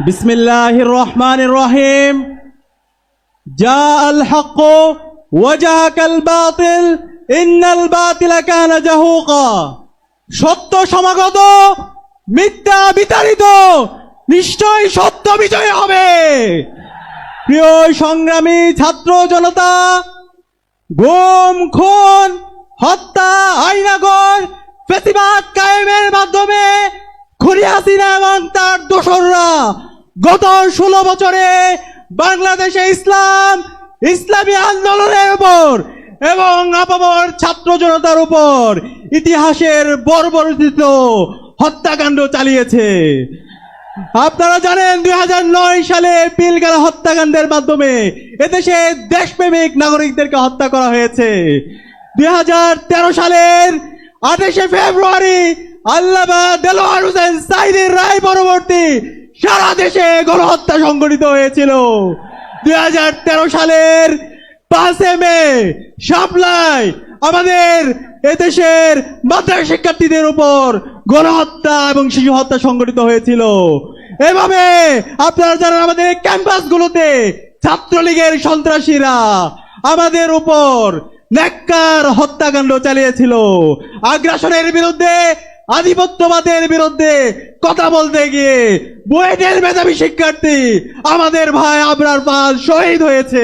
বিসমিল্লাহির রহমানির রহিম। জাআল হক ওয়া জাহাকাল বাতিল ইন্নাল বাতিলা কানা জাহুকা। সত্য সমাগত, মিথ্যা বিতাড়িত, নিশ্চয় সত্য বিজয় হবে। প্রিয় সংগ্রামী ছাত্র জনতা, গুম, খুন, হত্যা, আইনাগর, ফ্যাসিবাদ কায়েমের মাধ্যমে খুনি হাসিনা এবং তার দোসররা গত 16 বছরে বাংলাদেশে ইসলামী আন্দোলনের উপর এবং আপামর ছাত্র জনতার উপর ইতিহাসের বর্বরোচিত হত্যাকাণ্ড চালিয়েছে। আপনারা জানেন 2009 সালে পিলখানা হত্যাকাণ্ডের মাধ্যমে এদেশে দেশপ্রেমিক নাগরিকদেরকে হত্যা করা হয়েছে। 2013 সালের 28শে ফেব্রুয়ারি আল্লামা দেলোয়ার হোসেন সাঈদীর রায় পরবর্তী সারা দেশে গণহত্যা সংঘটিত হয়েছিল। 2013 সালের 5 মে শাপলায় আমাদের এদেশের মাদ্রাসা শিক্ষার্থীদের উপর গণহত্যা এবং শিশু হত্যা সংঘটিত হয়েছিল। এভাবে আপনারা জানেন আমাদের ক্যাম্পাসগুলোতে ছাত্রলীগের সন্ত্রাসীরা আমাদের উপর নেককার হত্যাকাণ্ড চালিয়েছিল। আগ্রাসনের বিরুদ্ধে, আধিপত্যবাদের বিরুদ্ধে কথা বলতে গিয়ে বুয়েটের মেধাবী শিক্ষার্থী আমাদের ভাই আবরার পাল শহীদ হয়েছে।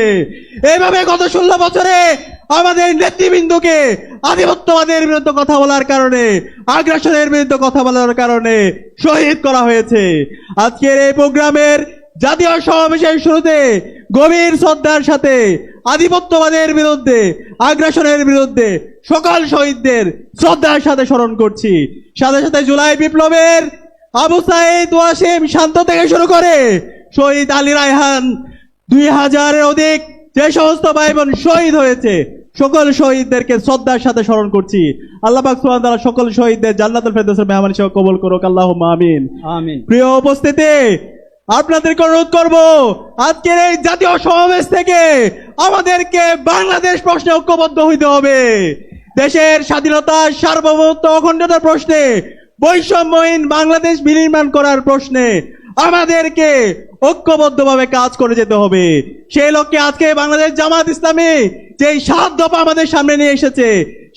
এইভাবে গত 16 বছরে আমাদের নেতৃবৃন্দকে আধিপত্যবাদের বিরুদ্ধে কথা বলার কারণে, আগ্রাসনের বিরুদ্ধে কথা বলার কারণে শহীদ করা হয়েছে। আজকের এই প্রোগ্রামের জাতীয় সমাবেশের শুরুতে গভীর শ্রদ্ধার সাথে আধিপত্যবাদের বিরুদ্ধে, আগ্রাসনের বিরুদ্ধে সকল শহীদদের শ্রদ্ধার সাথে স্মরণ করছি। সাথে সাথে জুলাই বিপ্লবের আবু সাঈদ ওয়াসিম শান্ত থেকে শুরু করে শহীদ আলী রায়হান 2000-এর অধিক যে সমস্ত ভাই বোন শহীদ হয়েছে, সকল শহীদদেরকে শ্রদ্ধার সাথে স্মরণ করছি। আল্লাহ পাক সুবহানাহু ওয়া তাআলা সকল শহীদদের জান্নাতুল ফেরদৌসের মেহমান হিসেবে কবুল করুক। আল্লাহুম্মা আমিন। আমিন। প্রিয় উপস্থিতি, আপনাদেরকে অনুরোধ করব আজকের এই জাতীয় সমাবেশ থেকে আমাদেরকে বাংলাদেশ প্রশ্নে ঐক্যবদ্ধ হইতে হবে। দেশের স্বাধীনতা, সার্বভৌমত্ব, অখণ্ডতার প্রশ্নে, বৈষম্যহীন বাংলাদেশ বিনির্মাণ করার প্রশ্নে আমাদেরকে ঐক্যবদ্ধভাবে কাজ করে যেতে হবে। সেই লক্ষ্যে আজকে বাংলাদেশ জামাত ইসলামী যেই 7 দফা আমাদের সামনে নিয়ে এসেছে,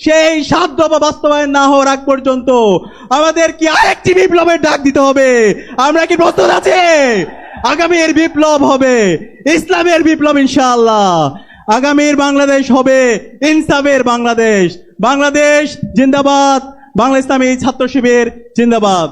সেই 7 দফা বাস্তবায়ন না হওয়ার আগ পর্যন্ত আমাদের কি আরেকটি বিপ্লবের ডাক দিতে হবে। আমরা কি প্রস্তুত আছি? আগামীর বিপ্লব হবে ইসলামের বিপ্লব ইনশাআল্লাহ। আগামীর বাংলাদেশ হবে ইনসাফের বাংলাদেশ। বাংলাদেশ জিন্দাবাদ, বাংলা ইসলামী ছাত্র শিবির জিন্দাবাদ।